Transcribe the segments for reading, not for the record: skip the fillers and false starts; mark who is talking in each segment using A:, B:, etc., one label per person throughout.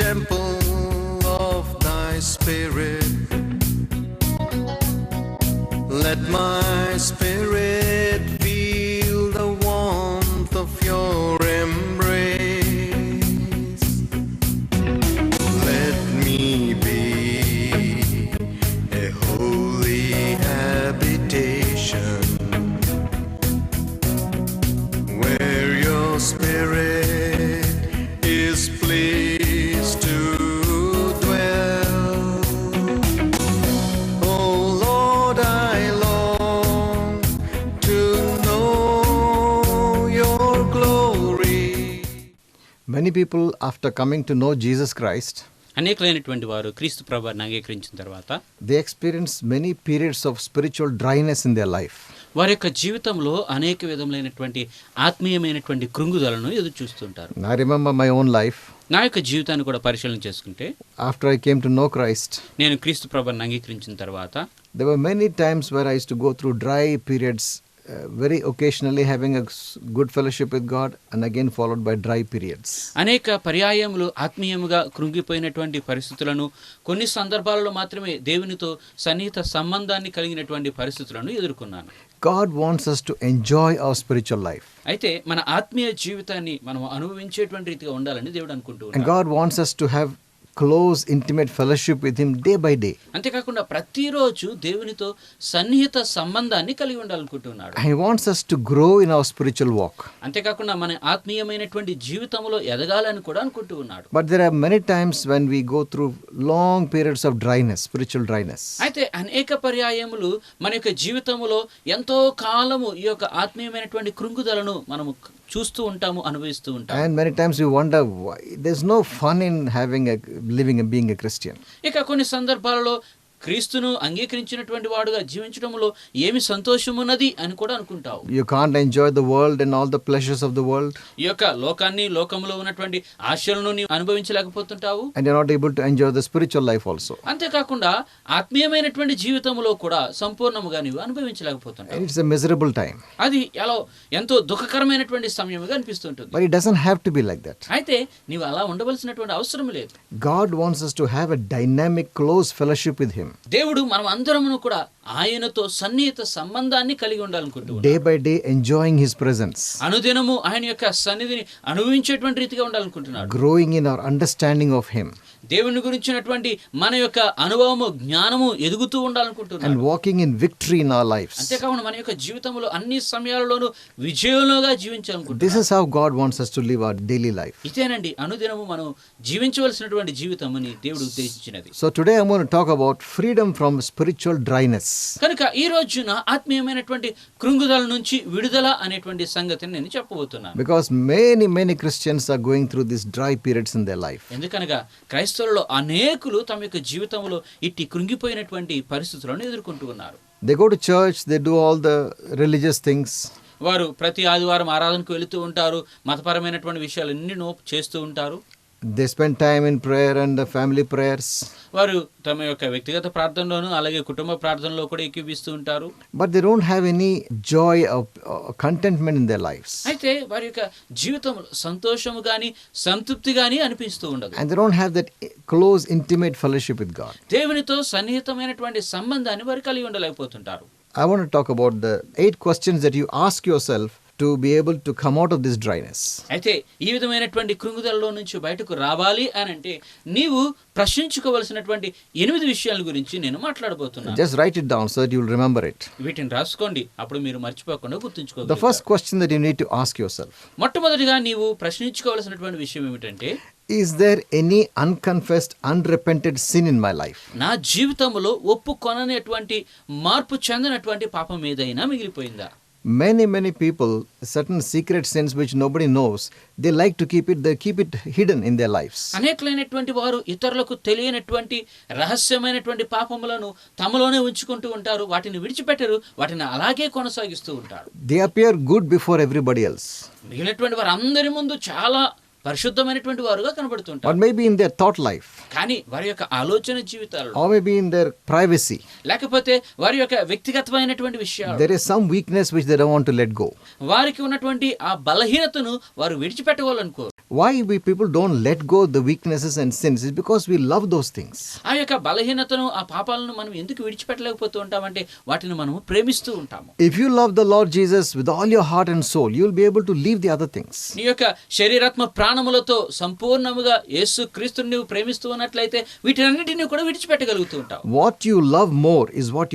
A: temple of thy spirit. Let my spirit feel the warmth of your embrace. Let me be a holy habitation where your spirit is pleased to dwell. Oh Lord, I long to know your glory.
B: Many people, after coming to know Jesus Christ,
C: అనేకులైనటువంటి వారు క్రీస్తు ప్రభువుని అంగీకరించిన తర్వాత
B: they experience many periods of spiritual dryness in their life.
C: వారి యొక్క జీవితంలో అనేక విధములైనటువంటి ఆత్మీయమైనటువంటి కృంగుదలను ఎదురు చూస్తుంటారు.
B: I remember my own life.
C: నా యొక్క జీవితాన్ని కూడా పరిశీలన చేసుకుంటే
B: After I came to know Christ,
C: నేను క్రీస్తు ప్రభువుని అంగీకరించిన తర్వాత
B: there were many times where I used to go through dry periods, very occasionally having a good fellowship with God, and again followed by dry periods.
C: అనేక పర్యాయములు ఆత్మీయముగా కృంగిపోయినటువంటి పరిస్థితులను, కొన్ని సందర్భాలలో మాత్రమే దేవునితో సన్నిహిత సంబంధాన్ని కలిగినటువంటి పరిస్థితులను ఎదుర్కొన్నాను.
B: God wants us to enjoy our spiritual life.
C: అయితే మన ఆత్మీయ జీవితాన్ని మనం అనుభవించేటువంటి రీతిగా ఉండాలని దేవుడు అనుకుంటూ
B: And
C: ఉన్నాడు.
B: God wants us to have close, intimate fellowship with Him day by day.
C: అంతేకాకుండా ప్రతిరోజు దేవునితో సన్నిహిత సంబంధాన్ని కలిగి ఉండాలనుకుంటున్నాడు.
B: He wants us to grow in our spiritual walk.
C: అంతేకాకుండా మన ఆత్మీయమైనటువంటి జీవితంలో ఎదగాలని కూడా అనుకుంటూ ఉన్నాడు.
B: But there are many times when we go through long periods of dryness, spiritual dryness.
C: అయితే అనేక పర్యాయములు మన యొక్క జీవితంలో ఎంతో కాలము ఈ యొక్క ఆత్మీయమైనటువంటి కృంగుదలను మనము చూస్తూ ఉంటాము, అనుభవిస్తూ ఉంటాము.
B: And many times we wonder why there's no fun in living and being a Christian.
C: ఇక కొన్ని సందర్భాలలో క్రీస్తును అంగీకరించినటువంటి వాడుగా జీవించడంలో ఏమి సంతోషమున్నది అని కూడా అనుకుంటావు.
B: You can't enjoy the world and all the pleasures of the world.
C: ఈ యొక్క లోకాన్ని, లోకంలో ఉన్నటువంటి ఆశలను నీవు అనుభవించలేకపోతుంటావు.
B: And you're not able to enjoy the spiritual life also.
C: అంతేకాకుండా ఆత్మీయమైనటువంటి జీవితంలో కూడా సంపూర్ణముగా నీవు అనుభవించలేకపోతుంటావు.
B: And it's a miserable time.
C: అది ఎంతో దుఃఖకరమైనటువంటి సమయముగా అనిపిస్తుంటుంది.
B: But it doesn't have to be like that.
C: అయితే నీవు అలా ఉండవలసినటువంటి అవసరం లేదు.
B: God wants us to have a dynamic, close fellowship with Him.
C: దేవుడు మనం అందరమును కూడా ఆయనతో సన్నిహిత సంబంధాన్ని కలిగి ఉండాలనుకుంటున్నాడు.
B: Day by day enjoying His presence.
C: అనుదినము ఆయన యొక్క సన్నిధిని అనుభవించేటువంటి రీతిగా ఉండాలనుకుంటున్నాడు.
B: Growing in our understanding of Him.
C: దేవుని గురించినటువంటి మన యొక్క అనుభవము, జ్ఞానము ఎదుగుతూ ఉండాలనుకుంటున్నాడు.
B: And walking in victory in our lives.
C: అంతేకాకుండా మన యొక్క జీవితంలో అన్ని సమయాలలోనూ విజయంలోగా జీవించాలనుకుంటున్నాడు.
B: This is how God wants us to live our daily life.
C: ఇదేనండి అనుదినము మనం జీవించవలసినటువంటి జీవితం అని దేవుడు ఉద్దేశించినది.
B: So today I'm going to talk about freedom from spiritual dryness.
C: కనుక ఈ రోజున ఆత్మీయమైనటువంటి కృంగుదల నుంచి విడుదల అనేటువంటి సంగతిని నేను చెప్పబోతున్నాను.
B: Because many Christians are going through these dry periods in their life.
C: ఎందుకనగా క్రైస్తవులలో అనేకులు తమ యొక్క జీవితంలో ఇట్టి కృంగిపోయినటువంటి పరిస్థితులను ఎదుర్కొంటూ ఉన్నారు.
B: They go to church, they do all the religious things.
C: వారు ప్రతి ఆదివారం ఆరాధనకు వెళుతూ ఉంటారు, మతపరమైనటువంటి విషయాలు ఎన్నో చేస్తూ ఉంటారు.
B: They spend time in prayer and family prayers.
C: వారు తమ యొక్క వ్యక్తిగత ప్రార్థనలోను అలాగే కుటుంబ ప్రార్థనలో కూడా ఏకీభవిస్తూ ఉంటారు.
B: But they don't have any joy or contentment in their lives.
C: అయితే వారి యొక్క జీవితంలో సంతోషము గాని సంతృప్తి గాని అనిపిస్తూ ఉండదు.
B: And they don't have that close, intimate fellowship with God.
C: దేవునితో సన్నిహితమైనటువంటి సంబంధాన్ని వారు కలిగి ఉండలేకపోతుంటారు.
B: I want to talk about the 8 questions that you ask yourself to be able to come out of this dryness.
C: అయితే ఈ విధమైనటువంటి కృంగుదలలో నుంచి బయటకు రావాలి అని అంటే నీవు ప్రశ్నించుకోవలసినటువంటి 8 విషయాల గురించి నేను మాట్లాడబోతున్నాను.
B: Just write it down so that you will remember it.
C: వీటిని రాసుకోండి, అప్పుడు మీరు మర్చిపోకుండా
B: The
C: గుర్తుంచుకోగలరు.
B: first question that you need to ask yourself:
C: మొట్టమొదటిగా నీవు ప్రశ్నించుకోవలసినటువంటి విషయం ఏమిటంటే,
B: is there any unconfessed, unrepented sin in my life?
C: నా జీవితంలో ఒప్పుకొననటువంటి మార్పు చెందినటువంటి పాపం ఏదైనా మిగిలిపోయిందా?
B: Many people, certain secret sins which nobody knows, they like to keep it hidden in their lives.
C: అనేకులైనటువంటి వారు ఇతరులకు తెలియనటువంటి రహస్యమైనటువంటి పాపములను తమలోనే ఉంచుకుంటూ ఉంటారు, వాటిని విడిచిపెట్టరు, వాటిని అలాగే కొనసాగిస్తూ ఉంటారు.
B: They appear good before everybody else.
C: మిగిలినటువంటి వారు అందరి ముందు చాలా పరిశుద్ధమైనటువంటి వారుగా కనబడుతుంటారు.
B: or maybe in their thought life,
C: కానీ వారి యొక్క ఆలోచన జీవితాలలో,
B: or maybe in their privacy,
C: లేకపోతే వారి యొక్క వ్యక్తిగతమైనటువంటి విషయాలు,
B: there is some weakness which they don't want to let go.
C: వారికి ఉన్నటువంటి ఆ బలహీనతను వారు విడిచిపెట్టుకోవాలనుకోరు.
B: Why we people don't let go the weaknesses and sins is because we love those things.
C: ఆ యొక్క బలహీనతను, ఆ పాపాలను మనం ఎందుకు విడిచిపెట్టలేకపోతూ ఉంటామంటే వాటిని మనం ప్రేమిస్తూ ఉంటాము.
B: If you love the Lord Jesus with all your heart and soul, you will be able to leave the other things.
C: నీ యొక్క శరీరాత్మ ప్రాణములతో సంపూర్ణముగా యేసు క్రీస్తుని నువ్వు ప్రేమిస్తూ ఉన్నట్లయితే వీటన్నిటిని కూడా విడిచిపెట్టగలుగుతూ ఉంటావు.
B: What you love more is what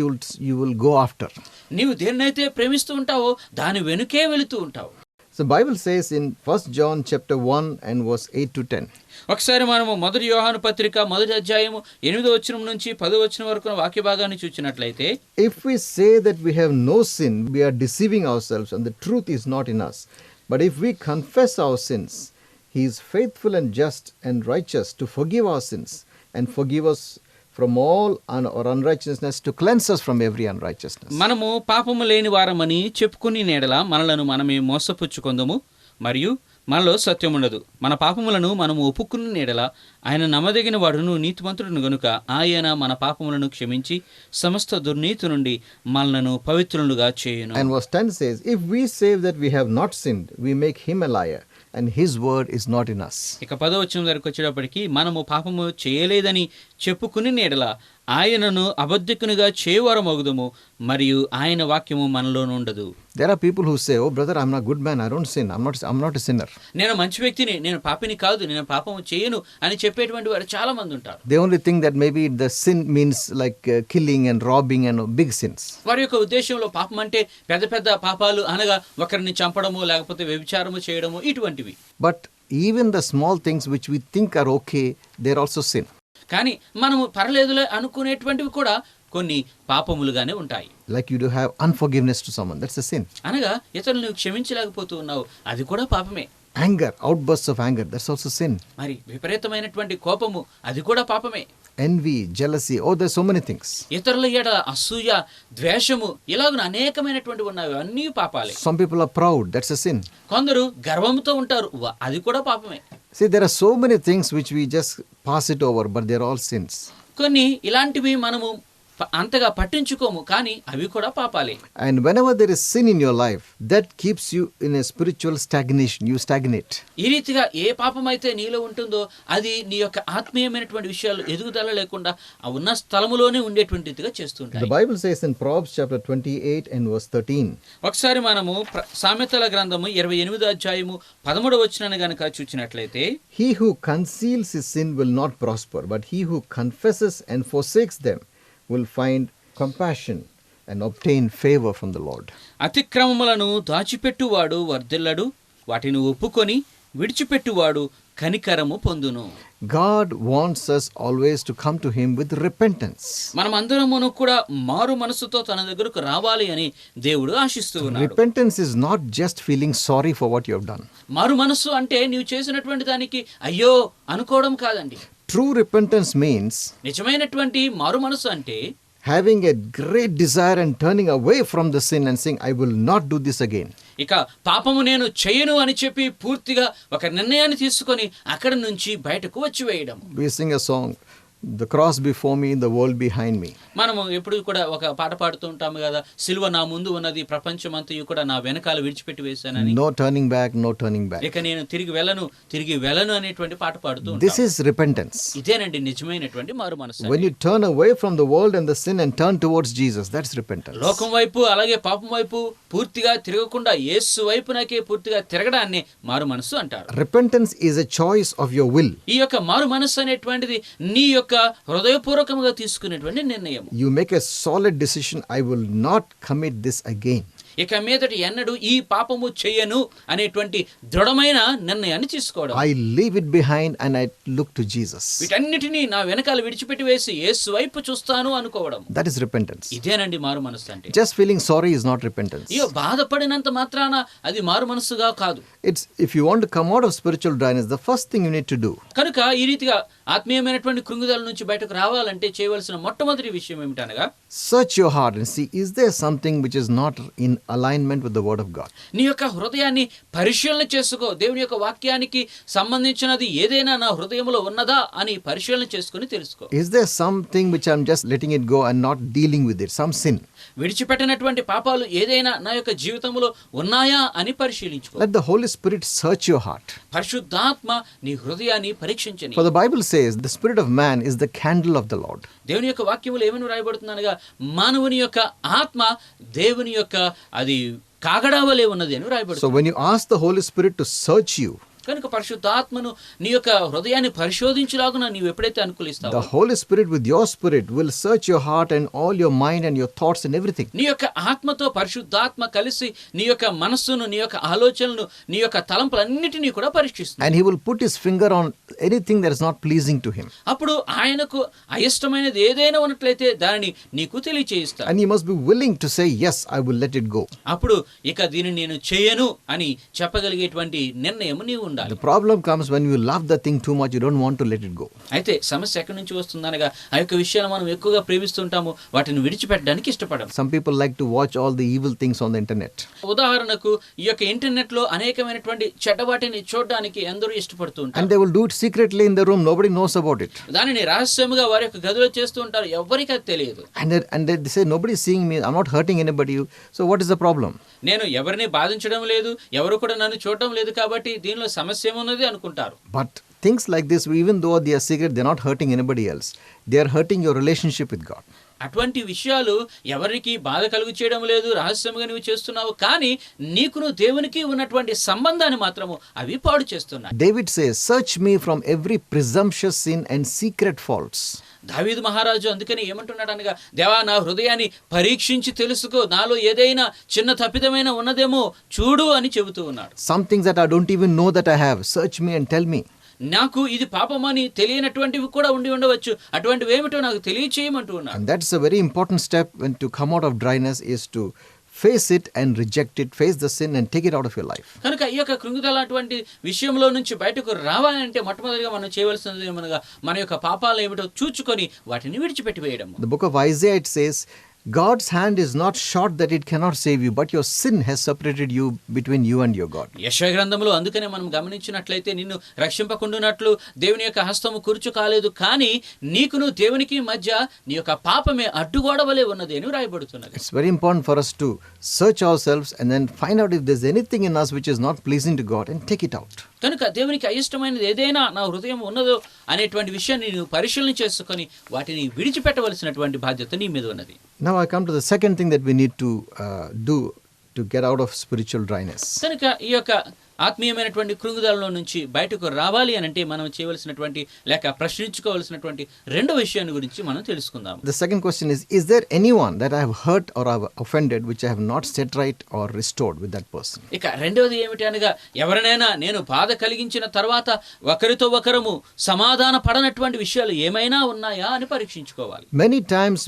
B: you will go after.
C: నీవు దేన్నైతే ప్రేమిస్తూ ఉంటావో దాని వెనుకే వెళుతూ ఉంటావు.
B: So Bible says in 1 John chapter 1 and verse 8 to 10.
C: ఒకసారి మనము మొదటి యోహాను పత్రిక 1వ అధ్యాయము 8వ వచనం నుంచి 10వ వచనం వరకు వాక్య భాగాన్ని చూచినట్లయితే,
B: If we say that we have no sin, we are deceiving ourselves and the truth is not in us. But if we confess our sins, he is faithful and just and righteous to forgive our sins and forgive us from all our unrighteousness, to cleanse us from every unrighteousness.
C: మనము పాపము లేని వారమని చెప్పుకుని నేడల మనలను మనమే మోసపుచ్చుకొందుము, మరియు మనలో సత్యముండదు. మన పాపములను మనము ఒప్పుకుని నేడల ఆయన నమ్మదగిన వాడును నీతిమంతుడును గనుక ఆయన మన పాపములను క్షమించి సమస్త దుర్నీతి నుండి మనలను పవిత్రులుగా చేయును.
B: And verse 10 says, If we say that we have not sinned, we make him a liar, and his word is not in us.
C: ఇక 10వ వచనం దగ్గరికి వచ్చేటప్పటికి, మనము పాపము చేయలేదని చెప్పుకుని నేడల ఆయనను అబద్ధికునిగా చేయవారమగుదుము, మరియు ఆయన వాక్యము మనలో ఉండదు.
B: There are people who say, Oh brother, I'm not a good man, I don't sin, I'm not a sinner.
C: నేను మంచి వ్యక్తిని, నేను పాపిని కాదు, నేను పాపము చేయను అని చెప్పేటువంటి వారు చాలా మంది ఉంటారు.
B: They only think that maybe the sin means like killing and robbing and big sins.
C: వారి యొక్క ఉద్దేశంలో పాపం అంటే పెద్ద పెద్ద పాపాలు అనగా ఒకరిని చంపడము, లేకపోతే వ్యభిచారము చేయడము, ఇటువంటివి.
B: But even the small things which we think are okay, they're also sin.
C: కానీ మనము పర్లేదులే అనుకునేటువంటివి కూడా కొన్ని పాపములుగానే ఉంటాయి.
B: Like you do have unforgiveness to someone, that's a sin.
C: అనగా ఇతరులను క్షమించలేకపోతూ ఉన్నావు, అది కూడా పాపమే.
B: Anger, outbursts of anger, that's also sin.
C: మరి విపరీతమైనటువంటి కోపము, అది కూడా పాపమే.
B: Envy, jealousy, oh there's so many things.
C: ఇతరుల ఎడల అసూయ, ద్వేషము, ఇలాగున అనేకమైనటువంటి ఉన్నవి, అన్నీ పాపాలే.
B: Some people are proud, that's a sin.
C: కొందరు గర్వంతో ఉంటారు, అది కూడా పాపమే.
B: See, there are so many things which we just pass it over, but they're all sins.
C: కొన్ని ఇలాంటివి మనము అంతగా పట్టించుకోము, కానీ అవి కూడా పాపాలే.
B: And whenever there is sin in your life, that keeps you in a spiritual stagnation. You stagnate.
C: ఈ రీతిగా ఏ పాపం అయితే నీలో ఉంటుందో అది నీ యొక్క ఆత్మీయమైనటువంటి విషయాలు ఎదుగుదల లేకుండా ఆ ఉన్న స్థలములోనే ఉండేటువంటి రీతిగా చేస్తుంటాయి.
B: The Bible says in Proverbs chapter 28 and verse 13.
C: ఒకసారి మనము సామెతల గ్రంథము 28వ అధ్యాయము 13వ వచనాన్ని గనుక చూచినట్లయితే,
B: He who conceals his sin will not prosper, but he who confesses and forsakes them will find compassion and obtain favor from the Lord.
C: అతిక్రమములను దాచిపెట్టువాడు వర్ధిల్లడు, వాటిని ఒప్పుకొని విడిచిపెట్టువాడు కనికరము పొందును.
B: God wants us always to come to him with repentance.
C: మనమందరమును కూడా మారు మనసుతో తన దగ్గరకు రావాలి అని దేవుడు ఆశిస్తూ ఉన్నాడు.
B: Repentance is not just feeling sorry for what you have done.
C: మారు మనసు అంటే నీవు చేసినటువంటి దానికి అయ్యో అనుకోవడం కాదండి.
B: True repentance means
C: నిజమైనటువంటి మారు మనసు అంటే
B: having a great desire and turning away from the sin and saying, I will not do this again.
C: ఇక పాపము నేను చేయను అని చెప్పి పూర్తిగా ఒక నిర్ణయాన్ని తీసుకొని అక్కడి నుంచి బయటకు వచ్చి వేయడం.
B: We sing a song, The cross before me, the world behind me.
C: మనము ఎప్పుడు కూడా ఒక పాట పాడుతూ ఉంటాము కదా, సిలువ నా ముందు ఉన్నది, ప్రపంచమంతయు కూడా నా వెనకాల విడిచిపెట్టి వేశానని.
B: No turning back, no turning back.
C: ఇక నేను తిరిగి వెళ్ళను అనేటువంటి పాట పాడుతూ ఉంటాం.
B: This is repentance.
C: ఇదేనండి నిజమైనటువంటి మారు మనసు.
B: When you turn away from the world and the sin and turn towards Jesus, that's repentance.
C: లోకం వైపు అలాగే పాపం వైపు పూర్తిగా తిరగకుండా యేసు వైపునకే పూర్తిగా తిరగడాన్ని మారు మనసు అంటారు.
B: Repentance is a choice of your will.
C: ఈ యొక్క మారు మనసు అనేటువంటిది నీ యొక్క హృదయపూర్వకంగా తీసుకునేటువంటి నిర్ణయం.
B: You make a solid decision, I will not commit this again.
C: ఇక మీదటి ఎన్నడూ ఈ పాపము చేయను అనేటువంటి దృఢమైన నిర్ణయాన్ని తీసుకోవడం.
B: I leave it behind and I look to Jesus.
C: వీటన్నిటినీ నా వెనకాల విడిచిపెట్టి వేసి యేసు వైపు చూస్తాను అనుకోవడం.
B: That is repentance.
C: ఇదేనండి మారు మనసు అంటే.
B: Just feeling sorry is not repentance.
C: అయ్యో బాధపడినంత మాత్రాన అది మారు మనసుగా కాదు.
B: It's if you want to come out of spiritual dryness, the first thing you need to do.
C: కనుక ఈ రీతిగా ఆత్మీయమైనటువంటి కృంగుదల నుంచి బయటకు రావాలంటే చేయవలసిన మొట్టమొదటి విషయం ఏమిటనగా,
B: search your heart and see, is there something which is not in alignment with the Word of God.
C: నీ యొక్క హృదయాన్ని పరిశీలన చేసుకో. దేవుని యొక్క వాక్యానికి సంబంధించినది ఏదైనా నా హృదయంలో ఉన్నదా అని పరిశీలన చేసుకుని తెలుసుకో.
B: Is there something which I'm just letting it go and not dealing with it? Some sin.
C: విడిచిపెట్టినటువంటి పాపాలు ఏదైనా నా యొక్క జీవితంలో ఉన్నాయా అని పరిశీలించుకో.
B: Let the Holy Spirit search your heart.
C: పరిశుద్ధాత్మ నీ హృదయాన్ని పరీక్షించని.
B: For the Bible says the spirit of man is the candle of the Lord.
C: దేవుని యొక్క వాక్యములో ఏమని రాయబడుతుందనగా మానవుని యొక్క ఆత్మ దేవుని యొక్క అది కాగడావలే ఉన్నది అని రాయబడుతుంది.
B: So when you ask the Holy Spirit to search you,
C: కనుక పరిశుద్ధాత్మను నీ యొక్క హృదయాన్ని పరిశోధించులాగున నీవు ఎప్పుడైతే అనుకూలిస్తావో
B: the Holy Spirit with your spirit will search your heart and all your mind and your thoughts and everything.
C: నీ యొక్క ఆత్మతో పరిశుద్ధాత్మ కలిసి నీ యొక్క మనస్సును నీ యొక్క ఆలోచనలను నీ యొక్క తలంపులన్నిటినీ కూడా పరీక్షిస్తుంది.
B: And he will put his finger on anything that is not pleasing to him.
C: అప్పుడు ఆయనకు అయిష్టమైనది ఏదైనా ఉన్నట్లయితే దానిని నీకు తెలియచేయిస్తాడు.
B: And he must be willing to say, yes, I will let it go.
C: అప్పుడు ఇక దీనిని నేను చేయను అని చెప్పగలిగేటువంటి నిర్ణయం నీవు ఉండాలి.
B: The problem comes when you love the thing too much, you don't want to let it go.
C: అయితే సమస్య ఎక్కడి నుంచి వస్తుందనగా ఆ యొక్క విషయాలు మనం ఎక్కువగా ప్రేమిస్తుంటాము, వాటిని విడిచిపెట్టడానికి ఇష్టపడము.
B: Some people like to watch all the evil things on the internet.
C: ఉదాహరణకు ఈ యొక్క ఇంటర్నెట్ లో అనేకమైనటువంటి చెడ్డ వాటిని చూడడానికి అందరూ ఇష్టపడుతూ
B: And
C: ఉంటారు.
B: they will do it secretly in the room, nobody knows about it.
C: దానిని రహస్యముగా వారి యొక్క గదిలో చేస్తూ ఉంటారు, ఎవరికి అది తెలియదు.
B: And they say, nobody is seeing me, I'm not hurting anybody. So what is the problem?
C: నేను ఎవరిని బాధించడం లేదు, ఎవరు కూడా నన్ను చూడటం లేదు, కాబట్టి దీనిలో సమస్య ఏమున్నది అనుకుంటారు.
B: But things like this, even though they are secret, they're not hurting anybody else. They are hurting your relationship with God.
C: అటువంటి విషయాలు ఎవరికి బాధ కలుగు చేయడం లేదు, రహస్యంగా నువ్వు చేస్తున్నావు, కానీ నీకును దేవునికి ఉన్నటువంటి సంబంధాన్ని మాత్రము అవి పాడు చేస్తున్నాయి.
B: David says, search me from every presumptuous sin and secret faults.
C: దావీదు మహారాజు అందుకని ఏమంటున్నాడు అనగా, దేవా నా హృదయాన్ని పరీక్షించి తెలుసుకో, నాలో ఏదైనా చిన్న తప్పిదమైన ఉన్నదేమో చూడు అని చెబుతూ ఉన్నాడు.
B: Some things that I don't even know that I have, search me and tell me.
C: నాకు ఇది పాపమని తెలియనటువంటివి కూడా ఉండి ఉండవచ్చు, అటువంటివి ఏమిటో నాకు తెలియచేయమంటూ ఉన్నాడు.
B: And that's a very important step when to come out of dryness is to face it and reject it, face the sin and take it out of your life.
C: కనుక ఈ యొక్క కృంగుదల అటువంటి విషయంలో నుంచి బయటకు రావాలంటే మొట్టమొదటిగా మనం చేయవలసినది ఏమనగా మన యొక్క పాపాలు ఏమిటో చూచుకొని వాటిని విడిచిపెట్టి వేయడం.
B: The book of Isaiah, it says, God's hand is not short that it cannot save you, but your sin has separated you between you and your God.
C: యెషయా గ్రంథంలో అందుకనే మనం గమనించినట్లయితే నిన్ను రక్షింపకుండునట్లు దేవుని యొక్క హస్తము కురుచు కాలేదు, కానీ నీకును దేవునికి మధ్య నీ యొక్క పాపమే అడ్డుగోడ వలె ఉన్నది అని రాయబడుతున్నది.
B: It's very important for us to search ourselves and then find out if there's anything in us which is not pleasing to God and take it out.
C: కనుక దేవునికి అయిష్టమైనది ఏదైనా నా హృదయం ఉన్నదో అనేటువంటి విషయాన్ని నేను పరిశీలన చేసుకొని వాటిని విడిచిపెట్టవలసినటువంటి బాధ్యత నీ మీద ఉన్నది.
B: Now I come to the second thing that we need to do to get out of spiritual dryness.
C: కనుక ఈ యొక్క ఆత్మీయమైనటువంటి కృంగుదలలో నుంచి బయటకు రావాలి అని అంటే మనం చేయవలసినటువంటి లేక ప్రశ్నించుకోవలసినటువంటి రెండో విషయాన్ని గురించి మనం తెలుసుకుందాం.
B: The second question is there anyone that I have hurt or I have offended which I have not set right or restored with that person?
C: ఇక రెండవది ఏమిటి అనగా, ఎవరినైనా నేను బాధ కలిగించిన తర్వాత ఒకరితో ఒకరము సమాధాన పడనటువంటి విషయాలు ఏమైనా ఉన్నాయా అని పరీక్షించుకోవాలి.
B: Many times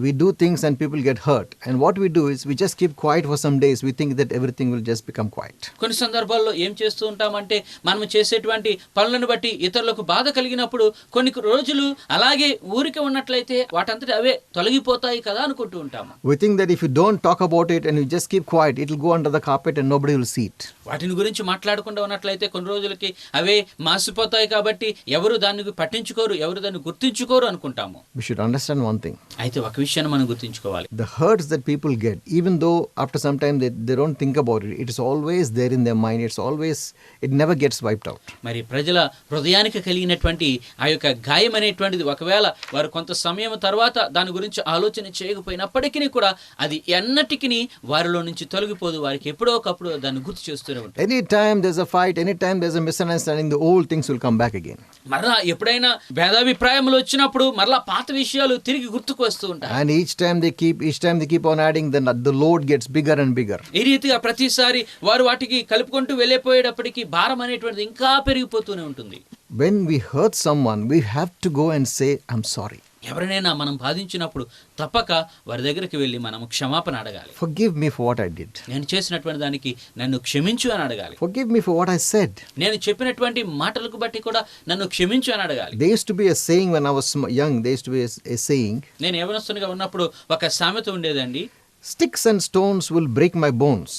B: we do things and people get hurt, and what we do is we just keep quiet for some days. We think that everything will just become quiet.
C: కొన్ని సందర్భాల్లో ఏం చేస్తూ ఉంటామంటే మనం చేసేటువంటి పనులను బట్టి ఇతరులకు బాధ కలిగినప్పుడు కొన్ని రోజులు అలాగే ఊరికే ఉన్నట్లయితే వాటంతటి అవే తొలగిపోతాయి కదా అనుకుంటూ ఉంటాము.
B: We think that if you don't talk about it and you just keep quiet, it will go under the carpet and nobody will see it.
C: వాటిని గురించి మాట్లాడకుండా ఉన్నట్లయితే కొన్ని రోజులకి అవే మాసిపోతాయి కాబట్టి ఎవరు దాన్ని పట్టించుకోరు, ఎవరు దాన్ని గుర్తించుకోరు అనుకుంటాము.
B: We should understand one thing.
C: అయితే ఒక విషయాన్ని మనం గుర్తించుకోవాలి.
B: The hurts that people get, even though after some time they don't think about it, it is always there in their mind. It never gets wiped out.
C: మరి ప్రజల హృదయానికి కలిగినటువంటి ఆ యొక్క గాయం అనేటువంటిది ఒకవేళ వారు కొంత సమయం తర్వాత దాని గురించి ఆలోచన చేయకపోయినప్పటికీ కూడా అది ఎన్నటికీ వారిలో నుంచి తొలగిపోదు. వారికి ఎప్పుడో ఒకప్పుడు దాన్ని గుర్తు చేస్తూనే ఉంటారు.
B: Anytime there's a fight, anytime there's a misunderstanding, the old things will come back again.
C: మరలా ఎప్పుడైనా భేదాభిప్రాయములు వచ్చినప్పుడు మరలా పాత విషయాలు తిరిగి గుర్తుకు వస్తూ ఉంటాయి.
B: And each time they keep on adding, then the load gets bigger and bigger.
C: ఈ రీతిగా ప్రతిసారి వారు వాటికి కలుపుకుంటూ వెళ్ళిపోయేటప్పటికీ భారం అనేటువంటిది ఇంకా పెరిగిపోతూనే ఉంటుంది.
B: When we hurt someone, we have to go and say, I'm sorry.
C: ఎవరినైనా మనం బాధించినప్పుడు తప్పక వారి దగ్గరికి వెళ్ళి మనం క్షమాపణ అడగాలి.
B: Forgive me for what I did.
C: నేను చేసినటువంటి దానికి నన్ను క్షమించు అని అడగాలి.
B: Forgive me for what I said.
C: నేను చెప్పినటువంటి మాటలకు బట్టి కూడా నన్ను క్షమించు అని అడగాలి.
B: There used to be a saying when I was young. There used to be a saying.
C: నేను యవనస్తునిగా ఉన్నప్పుడు ఒక సామెత ఉండేదండి.
B: Sticks and stones will break my bones,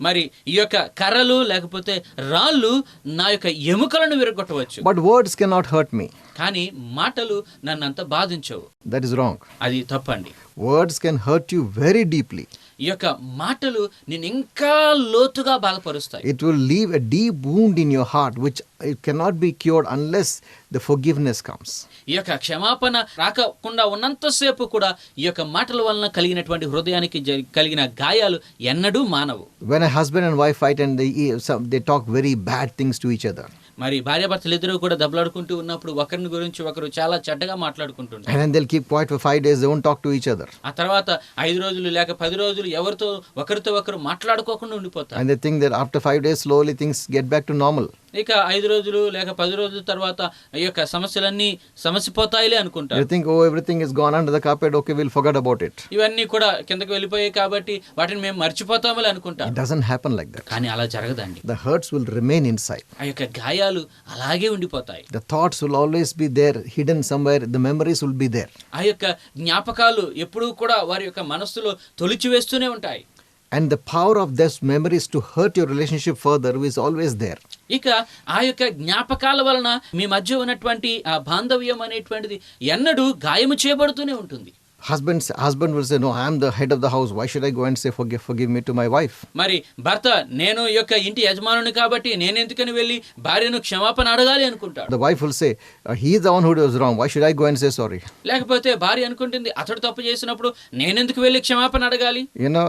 C: మరి ఈ యొక్క కర్రలు లేకపోతే రాళ్ళు నా యొక్క ఎముకలను విరగొట్టవచ్చు,
B: but words cannot hurt me.
C: కానీ మాటలు నన్ను అంత బాధించవు.
B: That is wrong.
C: అది తప్పండి.
B: Words can hurt you very deeply.
C: ఈ యొక్క మాటలు నేను ఇంకా లోతుగా బాధపరుస్తాయి.
B: It will leave a deep wound in your heart, which it cannot be cured unless the forgiveness comes.
C: ఈ యొక్క క్షమాపణ రాకుండా ఉన్నంతసేపు కూడా ఈ యొక్క మాటల వలన కలిగినటువంటి హృదయానికి కలిగిన గాయాలు ఎన్నడూ మానవు.
B: When a husband and wife fight and they talk very bad things to each other,
C: మరి భార్యాభర్తలు ఇద్దరు కూడా దెబ్బలాడుకుంటూ ఉన్నప్పుడు ఒకరిని గురించి ఒకరు చాలా చెడ్డగా మాట్లాడుకుంటుంటారు.
B: and then they'll keep quiet for 5 days, they won't talk to each other,
C: ఆ తర్వాత 5 రోజులు లేక 10 రోజులు ఎవరితో ఒకరితో ఒకరు మాట్లాడుకోకుండా ఉండిపోతారు.
B: and they think that after 5 days slowly things get back to normal.
C: ఇక 5 రోజులు లేక 10 రోజుల తర్వాత ఈ యొక్క సమస్యలన్నీ సమసిపోతాయిలే
B: They
C: అనుకుంటారు.
B: think, oh, everything is gone under the carpet, okay, we'll forget about it.
C: ఇవన్నీ కూడా కిందకి వెళ్ళిపోయాయి కాబట్టి వాటిని మేము మర్చిపోతామని
B: It
C: అనుకుంటారు.
B: doesn't happen like that.
C: కానీ అలా జరగదండి.
B: The hurts will remain inside.
C: ఆ యొక్క గాయాలు అలాగే ఉండిపోతాయి.
B: The thoughts will always be there, hidden somewhere. The memories will be there.
C: ఆ యొక్క జ్ఞాపకాలు ఎప్పుడూ కూడా వారి యొక్క మనస్సులో తొలిచివేస్తూనే ఉంటాయి.
B: And the power of those memories to hurt your relationship further is always there.
C: ఇక ఆ యొక్క జ్ఞాపకాల వలన మీ మధ్య ఉన్నటువంటి ఆ బాంధవ్యం అనేటువంటిది ఎన్నడూ గాయము చేయబడుతూనే ఉంటుంది.
B: Husband will say, no, I am the head of the house. Why should I go and say, forgive me to my wife?
C: మరి భర్త నేను ఈ యొక్క ఇంటి యజమానుని కాబట్టి నేను ఎందుకని వెళ్ళి భార్యను క్షమాపణ అడగాలి అనుకుంటాడు.
B: The wife will say, he is the one who was wrong. Why should I go and say sorry?
C: లేకపోతే భార్య అనుకుంటుంది అతడు తప్పు చేసినప్పుడు నేనెందుకు వెళ్ళి క్షమాపణ అడగాలి.
B: You know,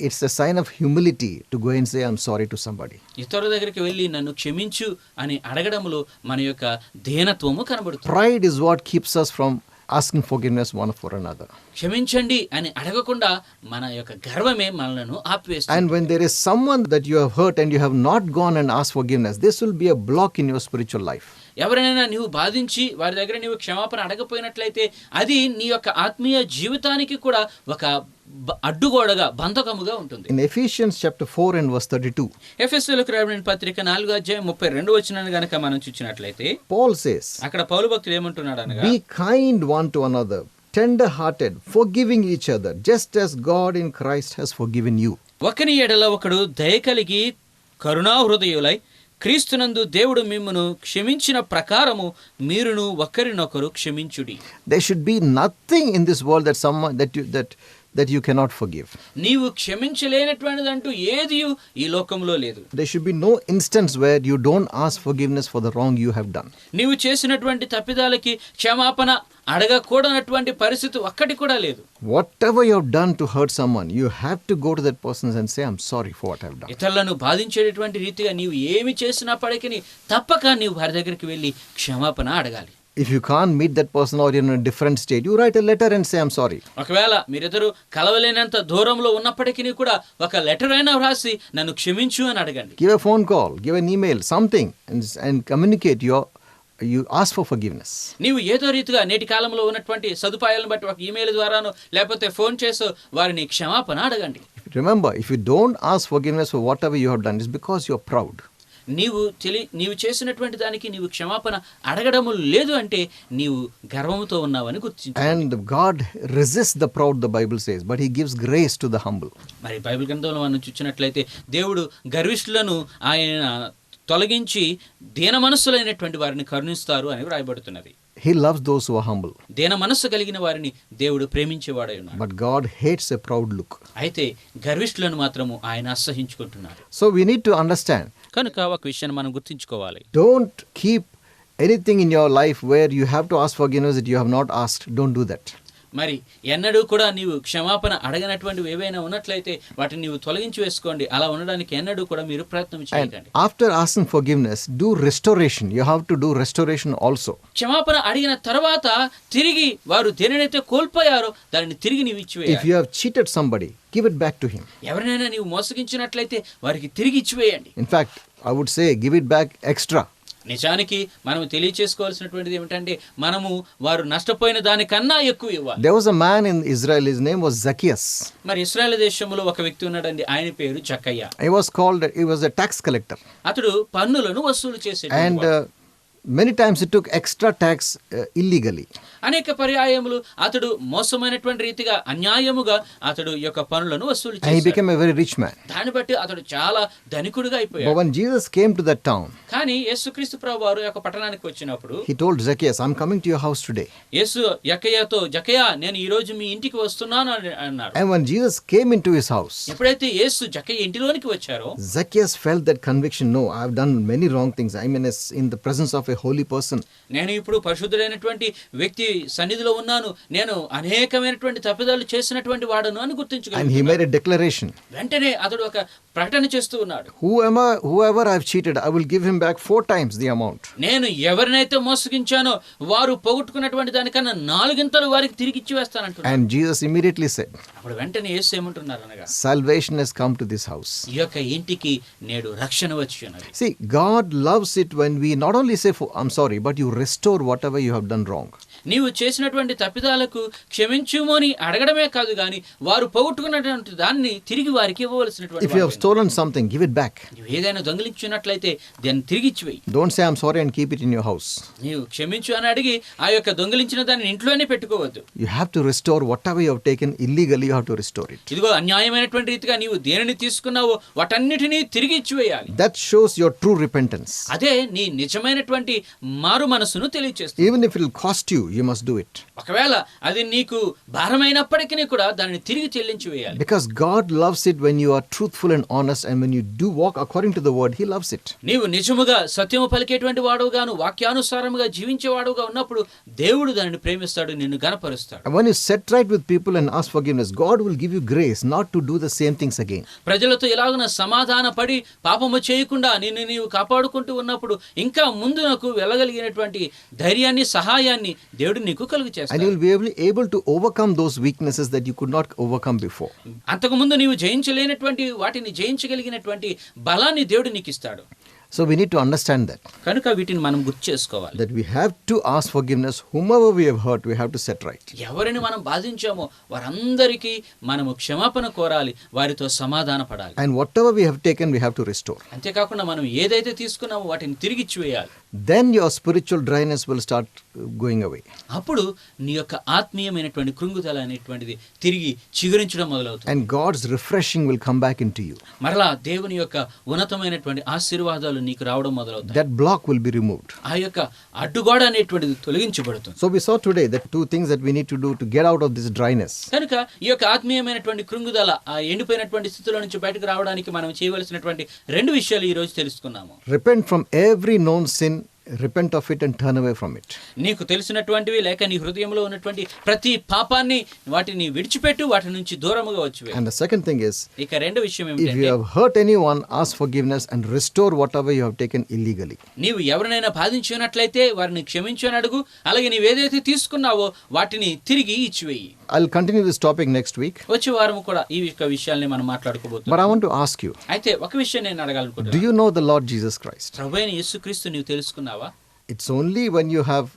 B: it's a sign of humility to go and say, I'm sorry to somebody.
C: ఇతరుల దగ్గరికి వెళ్ళి నన్ను క్షమించు అని అడగడంలో మన యొక్క దీనత్వము కనబడుతుంది.
B: Pride is what keeps us from asking forgiveness one for another.
C: క్షమించండి అని అడగకుండా మన యొక్క గర్వమే మనలను ఆపివేస్తుంది.
B: And when there is someone that you have hurt and you have not gone and asked forgiveness, this will be a block in your spiritual life.
C: ఎవరైనా నీవు బాధించి వారి దగ్గర నీవు క్షమాపణ అడగపోయినట్లయితే అది నీ యొక్క ఆత్మీయ జీవితానికి కూడా ఒక అడ్డుగోడగా బంధకముగా ఉంటుంది.
B: In Ephesians chapter 4 and verse 32,
C: ఎఫెసీయులకు రాయబడిన పత్రిక 4:32 గనుక మనం చూచినట్లయితే
B: Paul says,
C: అక్కడ పౌలు భక్తుడు ఏమంటున్నాడు అనగా,
B: be kind one to another, tender-hearted, forgiving each other, just as God in Christ has forgiven you.
C: ఒకని ఎడల ఒకడు దయ కలిగి కరుణా హృదయులై క్రీస్తునందు దేవుడు మిమ్మును క్షమించిన ప్రకారము మీరును ఒకరినొకరు క్షమించుడి.
B: There should be nothing in this world that you cannot forgive.
C: నీవు క్షమించలేనటువంటిదంటూ ఏది ఈ లోకంలో లేదు.
B: There should be no instance where you don't ask forgiveness for the wrong you have done.
C: నీవు చేసినటువంటి తప్పిదాలకి క్షమాపణ అడగకూడనటువంటి పరిస్థితి ఒక్కటి కూడా లేదు.
B: Whatever you have done to hurt someone, you have to go to that person and say, I'm sorry for what I have done.
C: ఇతరులను బాధించేటటువంటి రీతిగా నీవు ఏమి చేసినప్పటికీ తప్పక నీవు వారి దగ్గరికి వెళ్ళి క్షమాపణ అడగాలి.
B: If you can't meet that person or you're in a different state, you write a letter and say, I'm sorry.
C: ఒకవేళ మీరిద్దరు కలవలేనంత దూరంలో ఉన్నప్పటికీ కూడా ఒక లెటర్ అయినా వ్రాసి నన్ను క్షమించు అని అడగండి.
B: Give a phone call, give an email, something, and communicate you ask for forgiveness.
C: నీవు ఏదో రీతిగా నేటి కాలంలో ఉన్నటువంటి సదుపాయాలను బట్టి ఒక ఈమెయిల్ ద్వారానో లేకపోతే ఫోన్ చేసో వారిని క్షమాపణ అడగండి.
B: Remember, if you don't ask forgiveness for whatever you have done, it's because you're proud.
C: నీవు చేసినటువంటి దానికి నీవు క్షమాపణ అడగడము లేదు అంటే నీవు గర్వముతో ఉన్నావని గుర్తించు.
B: And God resists the proud, the Bible says, but he gives grace to the humble.
C: మరి బైబిల్ గ్రంథంలో మనం చూసినట్లయితే దేవుడు గర్విష్ఠులను ఆయన తొలగించి దీన మనస్సులైనటువంటి వారిని కరుణిస్తారు అని వ్రాయబడుతున్నది.
B: He loves those who are humble.
C: దీన మనస్సు కలిగిన వారిని దేవుడు ప్రేమించేవాడై ఉన్నాడు.
B: But God hates a proud look.
C: అయితే గర్విష్ఠులను మాత్రము ఆయన అసహించుకుంటున్నారు.
B: So we need to understand.
C: కనుక ఒక విషయాన్ని మనం గుర్తించుకోవాలి.
B: Don't keep anything in your life where you have to ask forgiveness that you have not asked. Don't do that.
C: మరి ఎన్నడూ కూడా నీవు క్షమాపణ అడగనటువంటివి ఏవైనా ఉన్నట్లయితే వాటిని నీవు తొలగించి వేసుకోండి. అలా ఉండడానికి ఎన్నడూ కూడా మీరు ప్రయత్నం చేయకండి.
B: After asking forgiveness, do restoration. You have to do restoration also.
C: క్షమాపణ అడిగిన తర్వాత తిరిగి వారు దేనినైతే కోల్పోయారో దానిని తిరిగి నీవు ఇచ్చివేయాలి.
B: If you have cheated somebody, give it back to him.
C: ఎవరినైనా నీవు మోసగించినట్లయితే వారికి తిరిగి ఇచ్చివేయండి.
B: In fact, I would say give it back extra.
C: నిజానికి మనం తెలియచేసుకోవాల్సినటువంటిది ఏమిటంటే మనము వారు నష్టపోయిన దానికన్నా ఎక్కువ ఇవ్వాలి.
B: There was a man in Israel, his name was Zacchaeus.
C: మరి ఇశ్రాయేలు దేశంలో ఒక వ్యక్తి ఉన్నాడండి, ఆయన పేరు జక్కయ్య.
B: He was a tax collector.
C: అతడు పన్నులను వసూలు చేసేవాడు.
B: And Many times he took extra tax illegally.
C: అనేక పర్యాయములు అతడు మోసమైనటువంటి రీతిగా అన్యాయముగా అతడు ఈ యొక్క పనులను వసూలు
B: And he
C: చేశాడు.
B: became a very rich man.
C: దాన్ని బట్టి అతడు చాలా ధనికుడిగా
B: But
C: అయిపోయాడు.
B: when Jesus came to that town,
C: కానీ యేసుక్రీస్తు ప్రభువారు యొక్క పట్టణానికి వచ్చినప్పుడు
B: he told Zacchaeus, I'm coming to your house today.
C: యేసు జక్కయ్యతో జక్కయ్య నేను ఈ రోజు మీ ఇంటికి వస్తున్నాను అని అన్నారు.
B: And when Jesus came into his house,
C: ఎప్పుడైతే యేసు జక్కయ్య ఇంటిలోనికి వచ్చారో
B: Zacchaeus felt that conviction, no, I've done many wrong things. I mean, it's in the presence of a holy person.
C: నేను ఇప్పుడు పరిశుద్ధుడైనటువంటి వ్యక్తి సన్నిధిలో ఉన్నాను, నేను అనేకమైనటువంటి తప్పిదాలు చేసినటువంటి వాడను అని
B: And he
C: గుర్తించగలిగాడు.
B: made a declaration.
C: వెంటనే అతడు ఒక ప్రకటన చేస్తూ ఉన్నాడు.
B: Whoever I've cheated, I will give him back 4 times the amount.
C: నేను ఎవరినైతే మోసగించానో వారు పోగొట్టుకున్నటువంటి దానికన్నా 4 గింతలు వారికి తిరిగి ఇచ్చి వేస్తానంటున్నాడు.
B: And Jesus immediately said,
C: అప్పుడు వెంటనే యేసు ఏమంటున్నారు అనగా,
B: salvation has come to this house.
C: ఈ యొక్క ఇంటికి నేడు రక్షణ వచ్చి ఉన్నది.
B: See, God loves it when we not only say, I'm sorry, but you restore whatever you have done wrong.
C: నీవు చేసినటువంటి తప్పిదాలకు క్షమించుము అని అడగడమే కాదు గాని వారు పోగొట్టుకున్నటువంటి దాన్ని తిరిగి వారికి ఇవ్వవలసినటువంటి
B: If you have stolen something, give it back.
C: నీవు ఏదైనా దొంగిలించినట్లయితే దాన్ని తిరిగి ఇచ్చివేయి.
B: Don't say, I'm sorry, and keep it in your house.
C: నీవు క్షమించు అని అడిగి ఆ యొక్క దొంగిలించిన దాన్ని ఇంట్లోనే పెట్టుకోవద్దు.
B: You have to restore whatever you have taken illegally, you have to restore it.
C: ఇదిగో అన్యాయమైనటువంటి రీతిగా నీవు దేనిని తీసుకున్నావో వాటన్నిటినీ తిరిగి ఇచ్చివేయాలి.
B: That shows your true repentance.
C: అదే నీ నిజమైనటువంటి మారు మనసును తెలియజేస్తుంది.
B: Even if it will cost you, you must do it.
C: ఒకవేళ అది నీకు భారమైనప్పటికీ కూడా దానిని తిరిగి చెల్లించి వేయాలి.
B: Because God loves it when you are truthful and honest, and when you do walk according to the word, He loves it.
C: నీవు నిజముగా సత్యము పలికేటువంటి వాడుగాను వాక్యానుసారముగా జీవించేవాడుగా ఉన్నప్పుడు దేవుడు దానిని ప్రేమిస్తాడు, నిన్ను గణపరుస్తాడు.
B: And when you set right with people and ask forgiveness, God will give you grace not to do the same things again.
C: ప్రజలతో ఇలాగున సమాధాన పడి పాపము చేయకుండా నిన్ను నీవు కాపాడుకుంటూ ఉన్నప్పుడు ఇంకా ముందునకు వెళ్ళగలిగినటువంటి ధైర్యాన్ని సహాయాన్ని దేవుడు నీకు కలుగు
B: And you
C: చేస్తాడు.
B: will be able to overcome those weaknesses that you could not overcome before.
C: అంతకు ముందు నీవు జయించలేనటువంటి వాటిని జయించగలిగినటువంటి బలాన్ని దేవుడు నీకు ఇస్తాడు.
B: So we need to understand that
C: కనుక వీటిని మనం గుర్తు చేసుకోవాలి.
B: we have to ask forgiveness. Whomever we have hurt, we have to set right.
C: ఎవరిని మనం బాధించామో వారందరికీ మనము క్షమాపణ కోరాలి, వారితో సమాధాన పడాలి.
B: And whatever we have taken, we have to restore.
C: అంతేకాకుండా మనం ఏదైతే తీసుకున్నామో వాటిని తిరిగి ఇచ్చివేయాలి.
B: Then your spiritual dryness will start going away.
C: అప్పుడు నీ యొక్క ఆత్మీయమైనటువంటి కృంగుదల అనేటువంటిది తిరిగి చిగురించడం మొదలవుతుంది.
B: And God's refreshing will come back into you.
C: మరలా దేవుని యొక్క ఉన్నతమైనటువంటి ఆశీర్వాదాలు నీకు రావడం మొదలవుతాయి.
B: That block will be removed.
C: ఆ యొక్క అడ్డుగోడ అనేటువంటిది తొలగించబడుతుంది.
B: So we saw today that 2 things that we need to do to get out of this dryness.
C: కనుక ఈ యొక్క ఆత్మీయమైనటువంటి కృంగుదల ఆ ఎండిపోయినటువంటి స్థితిలో నుంచి బయటకు రావడానికి మనం చేయవలసినటువంటి 2 విషయాలు ఈ రోజు తెలుసుకున్నాము.
B: Repent from every known sin, repent of it and turn away from it.
C: నీకు తెలిసినటువంటివి లేక నీ హృదయంలో ఉన్నటువంటి ప్రతి పాపాన్ని వాటిని విడిచిపెట్టు, వాటి నుంచి దూరముగా వచ్చివే.
B: And the second thing is,
C: ఇక 2వ విషయం
B: if you
C: ఏమిటంటే
B: have hurt anyone, ask forgiveness and restore whatever you have taken illegally.
C: నీవు ఎవరినైనా బాధించినట్లయితే వారిని క్షమించు అని అడుగు, అలాగే నీవేదైతే తీసుకున్నావో వాటిని తిరిగి ఇచ్చివేయి.
B: I'll continue this topic next week.
C: వచ్చే వారం కూడా ఈ యొక్క విషయాల్ని మనం మాట్లాడుకోబోతున్నాం.
B: But I want to ask you,
C: అయితే ఒక విషయం నేను
B: do
C: అడగాలనుకుంటున్నాను.
B: you know the Lord Jesus Christ?
C: ప్రభువైన యేసుక్రీస్తు నీవు తెలుసుకున్నావా?
B: It's only when you have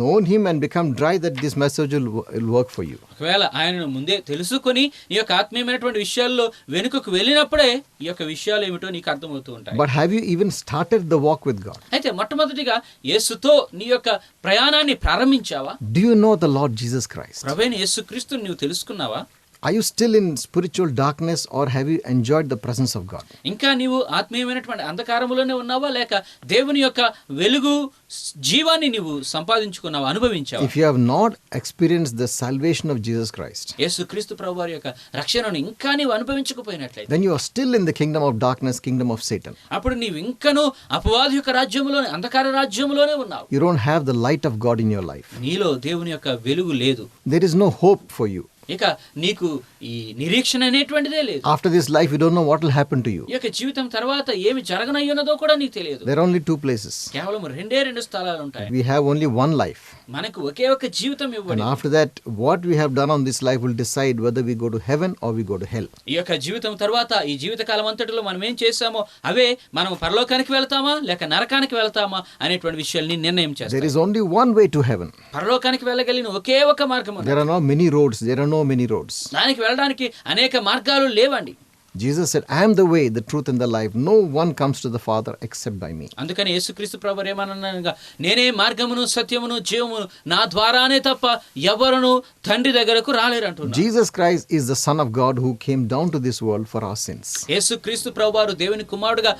B: known Him and become dry that this message will work for you.
C: ఒకవేళ ఆయనను ముందే తెలుసుకొని ఈ యొక్క ఆత్మీయమైనటువంటి విషయాల్లో వెనుకకు వెళ్ళినప్పుడే ఈ యొక్క విషయాలు ఏమిటో నీకు అర్థమవుతూ ఉంటాయి.
B: But have you even started the walk with God?
C: అయితే మొట్టమొదటిగా యేసుతో నీ యొక్క ప్రయాణాన్ని ప్రారంభించావా?
B: Do you know the Lord Jesus Christ?
C: ప్రభువైన యేసుక్రీస్తుని నీవు తెలుసుకున్నావా?
B: Are you still in spiritual darkness, or have you enjoyed the presence of God?
C: ఇంకా నీవు ఆత్మీయమైనటువంటి అంధకారములోనే ఉన్నావా, లేక దేవుని యొక్క వెలుగు జీవాన్ని నీవు సంపాదించుకున్నావా, అనుభవించావా?
B: If you have not experienced the salvation of Jesus Christ,
C: యేసుక్రీస్తు ప్రభువారి యొక్క రక్షణను ఇంకా నీవు అనుభవించకపోయినట్లయితే
B: then you are still in the kingdom of darkness, kingdom of Satan.
C: అప్పుడు నీవు ఇంకనూ అపవాది యొక్క రాజ్యములోనే, అంధకార రాజ్యములోనే ఉన్నావు.
B: You don't have the light of God in your life.
C: నీలో దేవుని యొక్క వెలుగు లేదు.
B: There is no hope for you.
C: ఇక నీకు ఈ నిరీక్షణ అనేటువంటిదే లేదు.
B: After this life, you don't know what will happen to you.
C: ఈ యొక్క జీవితం తర్వాత ఏమి జరగనయ్యున్నదో కూడా నీకు తెలియదు.
B: There are only 2 places.
C: కేవలం 2 స్థలాలు ఉంటాయి.
B: We have only one life.
C: మనకు ఒకే ఒక జీవితం
B: And
C: ఇవ్వబడింది.
B: after that, what we have done on this life will decide whether we go to heaven or we go to hell.
C: ఈ యొక్క జీవితం తర్వాత ఈ జీవిత కాలం అంతటిలో మనం ఏం చేశామో అవే మనం పరలోకానికి వెళ్తామా లేక నరకానికి వెళ్తామా అనేటువంటి విషయాల్ని నిర్ణయం
B: There
C: చేస్తాం.
B: is only one way to heaven.
C: పరలోకానికి వెళ్ళగలిగిన ఒకే ఒక మార్గం ఉంది.
B: There are no many roads. There are no many roads.
C: దానికి వెళ్ళడానికి అనేక మార్గాలు లేవండి.
B: Jesus said, I am the way, the truth, and the life. No one comes to the Father except by me.
C: అందుకని యేసుక్రీస్తు ప్రభువు ఏమన్నానగా, నేనే మార్గమును సత్యమును జీవమును, నా ద్వారానే తప్ప ఎవరును తండ్రి దగ్గరకు రాలేరు అంటున్నాడు.
B: Jesus Christ is the Son of God who came down to this world for our sins.
C: యేసుక్రీస్తు ప్రభువారు దేవుని కుమారుడుగా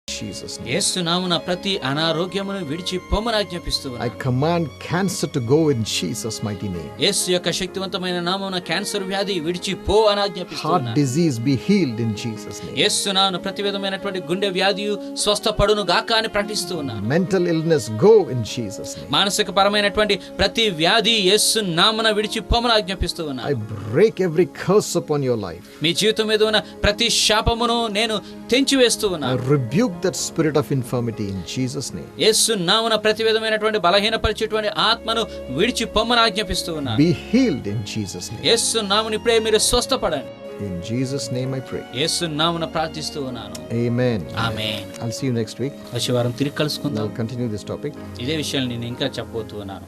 B: Jesus' name.
C: యేసు నామమున ప్రతి అనారోగ్యమును విడిచి పొమ్మని ఆజ్ఞాపిస్తున్నాను.
B: I command cancer to go in Jesus' mighty name.
C: యేసు యొక్క శక్తివంతమైన నామమున క్యాన్సర్ వ్యాధి విడిచి పో అని
B: Heart
C: ఆజ్ఞాపిస్తున్నాను.
B: disease be healed in Jesus' name.
C: యేసు నామమున ప్రతి విధమైనటువంటి గుండె వ్యాధియు స్వస్థపడును గాక అని ప్రకటిస్తున్నాను.
B: Mental illness go in Jesus' name.
C: మానసిక పరమైనటువంటి ప్రతి వ్యాధి యేసు నామమున విడిచి పొమ్మని ఆజ్ఞాపిస్తున్నాను.
B: I break every curse upon your life.
C: మీ జీవితం మీద ఉన్న ప్రతి శాపమును నేను తెంచివేస్తూ
B: I
C: ఉన్నాను.
B: rebuke that spirit of infirmity in Jesus' name.
C: యేసు నామమున ప్రతి విధమైనటువంటి బలహీనపరిచేటువంటి ఆత్మను విడిచి పొమ్మని ఆజ్ఞాపిస్తూ ఉన్నాను.
B: Be healed in Jesus' name.
C: యేసు నామమున ఇప్పుడే మీరు స్వస్థపడండి.
B: In Jesus' name I pray.
C: యేసు నామమున ప్రార్థిస్తూ ఉన్నాను.
B: Amen.
C: Amen.
B: I'll see you next week.
C: వచ్చే వారం తిరిగి కలుసుకుందాం.
B: I'll continue this topic.
C: ఇదే విషయాలు నేను ఇంకా చెప్పబోతూ ఉన్నాను.